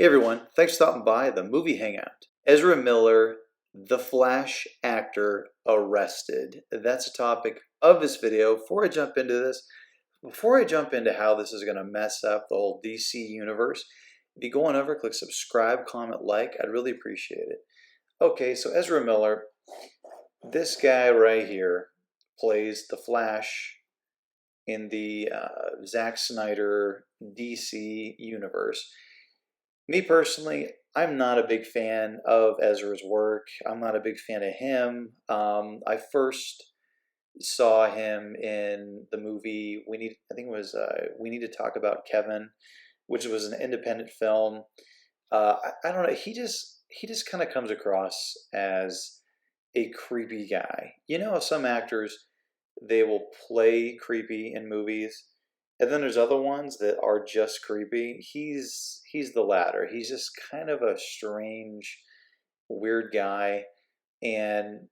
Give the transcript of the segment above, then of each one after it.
Hey everyone, thanks for stopping by the movie Hangout. Ezra Miller, the Flash actor, arrested. That's the topic of this video. Before I jump into how this is going to mess up the whole DC universe, if you go on over, click subscribe, comment, like, I'd really appreciate it. Okay, so Ezra Miller, this guy right here, plays the Flash in the Zack Snyder DC universe. Me personally, I'm not a big fan of Ezra's work. I'm not a big fan of him. I first saw him in the movie I think it was We Need to Talk About Kevin, which was an independent film. I don't know. He just kind of comes across as a creepy guy. You know, some actors, they will play creepy in movies, and then there's other ones that are just creepy. He's the latter. He's just kind of a strange, weird guy, and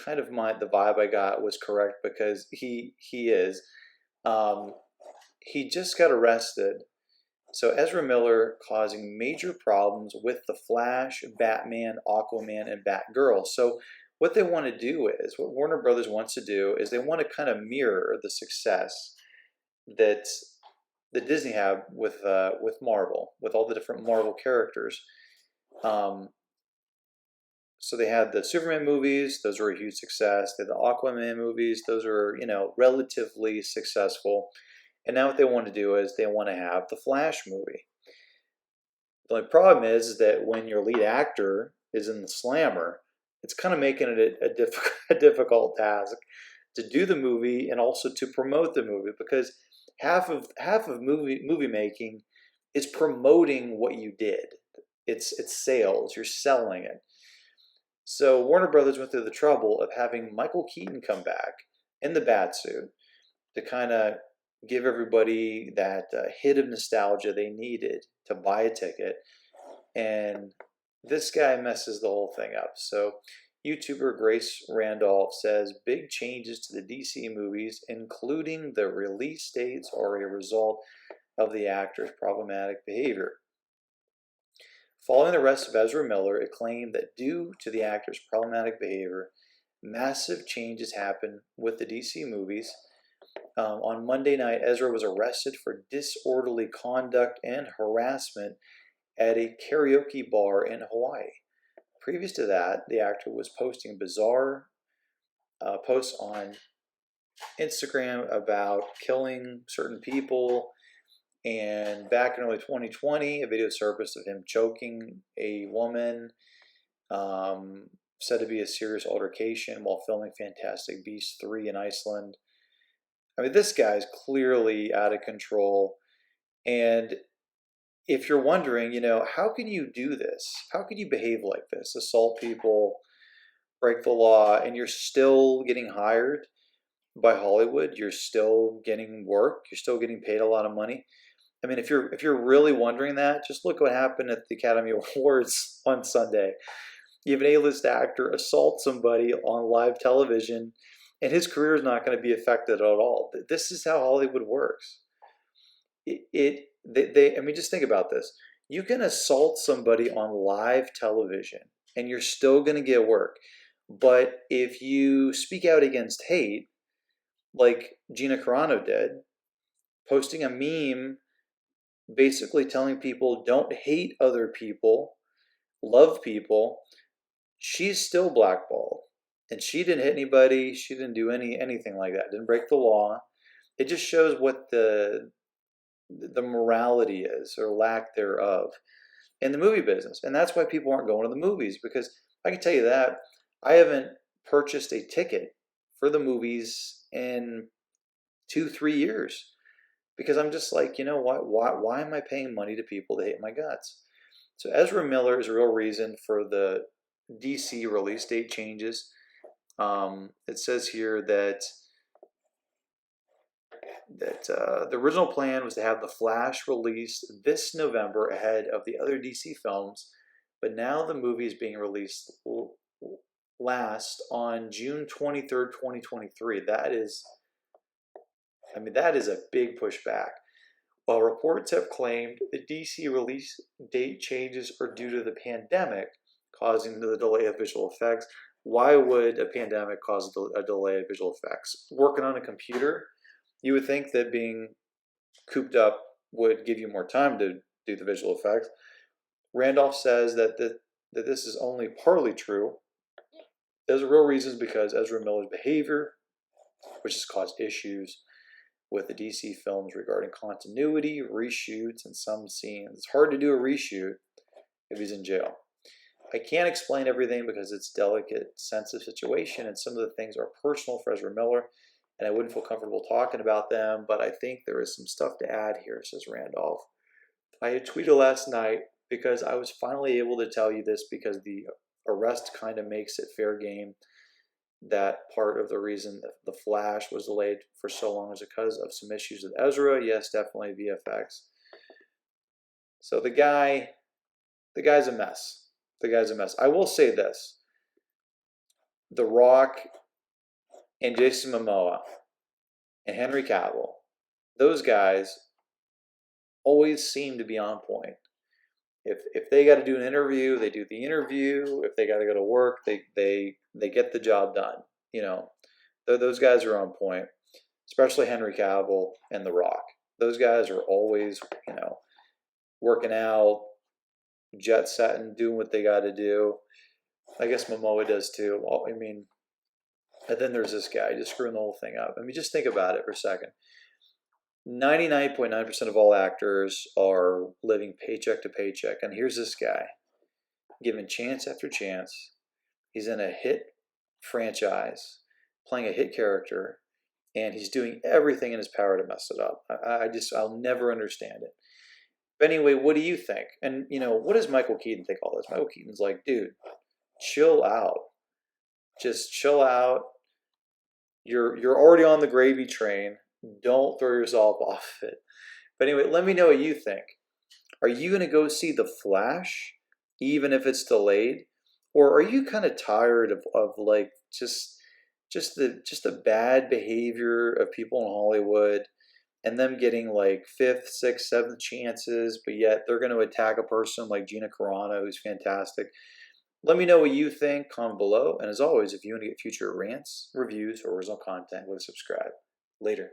kind of the vibe I got was correct because he is. Um, he just got arrested. So Ezra Miller causing major problems with the Flash, Batman, Aquaman, and Batgirl. So what they want to do is, what Warner Brothers wants to do is they want to kind of mirror the success that Disney have with Marvel, with all the different Marvel characters. So they had the Superman movies; those were a huge success. They had the Aquaman movies; those are relatively successful. And now what they want to do is they want to have the Flash movie. The only problem is that when your lead actor is in the slammer, it's kind of making it a difficult task to do the movie and also to promote the movie, because half of movie making is promoting what you did. It's sales. You're selling it. So Warner Brothers went through the trouble of having Michael Keaton come back in the Batsuit to kind of give everybody that hit of nostalgia they needed to buy a ticket. And this guy messes the whole thing up. So YouTuber Grace Randolph says big changes to the DC movies, including the release dates, are a result of the actor's problematic behavior. Following the arrest of Ezra Miller, it claimed that due to the actor's problematic behavior, massive changes happened with the DC movies. On Monday night, Ezra was arrested for disorderly conduct and harassment at a karaoke bar in Hawaii. Previous to that, the actor was posting bizarre posts on Instagram about killing certain people. And back in early 2020, a video surfaced of him choking a woman, said to be a serious altercation while filming Fantastic Beasts 3 in Iceland. I mean, this guy's clearly out of control. And if you're wondering, how can you do this? How can you behave like this? Assault people, break the law, and you're still getting hired by Hollywood. You're still getting work. You're still getting paid a lot of money. I mean, if you're really wondering that, just look what happened at the Academy Awards on Sunday. You have an A-list actor assault somebody on live television, and his career is not going to be affected at all. This is how Hollywood works. I mean, just think about this. You can assault somebody on live television, and you're still going to get work. But if you speak out against hate, like Gina Carano did, posting a meme basically telling people don't hate other people, love people, she's still blackballed. And she didn't hit anybody. She didn't do anything like that. Didn't break the law. It just shows what the morality is, or lack thereof, in the movie business. And that's why people aren't going to the movies, because I can tell you that I haven't purchased a ticket for the movies in 2-3 years, because I'm just like, you know what? Why am I paying money to people that hate my guts? So Ezra Miller is a real reason for the DC release date changes. It says here that the original plan was to have The Flash released this November ahead of the other DC films, but now the movie is being released last on June 23rd, 2023. That is a big pushback. While reports have claimed the DC release date changes are due to the pandemic causing the delay of visual effects, why would a pandemic cause a delay of visual effects? Working on a computer, you would think that being cooped up would give you more time to do the visual effects. Randolph says that this is only partly true. There's a real reason because Ezra Miller's behavior, which has caused issues with the DC films regarding continuity, reshoots, and some scenes. It's hard to do a reshoot if he's in jail. I can't explain everything because it's a delicate, sensitive situation, and some of the things are personal for Ezra Miller, and I wouldn't feel comfortable talking about them, but I think there is some stuff to add here, says Randolph. I had tweeted last night because I was finally able to tell you this because the arrest kind of makes it fair game. That part of the reason that The Flash was delayed for so long is because of some issues with Ezra. Yes, definitely VFX. So the guy's a mess. The guy's a mess. I will say this. The Rock and Jason Momoa and Henry Cavill, those guys always seem to be on point. If they got to do an interview, they do the interview. If they got to go to work, they get the job done. You know, those guys are on point, especially Henry Cavill and The Rock. Those guys are always, working out, jet setting, doing what they got to do. I guess Momoa does too. And then there's this guy just screwing the whole thing up. Just think about it for a second. 99.9% of all actors are living paycheck to paycheck. And here's this guy, given chance after chance. He's in a hit franchise, playing a hit character, and he's doing everything in his power to mess it up. I'll never understand it. But anyway, what do you think? And, what does Michael Keaton think of all this? Michael Keaton's like, dude, chill out. Just chill out. You're already on the gravy train. Don't throw yourself off it. But anyway, let me know what you think. Are you going to go see The Flash, even if it's delayed? Or are you kind of tired of like just the bad behavior of people in Hollywood and them getting like 5th, 6th, 7th chances, but yet they're going to attack a person like Gina Carano, who's fantastic? Let me know what you think. Comment below. And as always, if you want to get future rants, reviews, or original content, go subscribe. Later.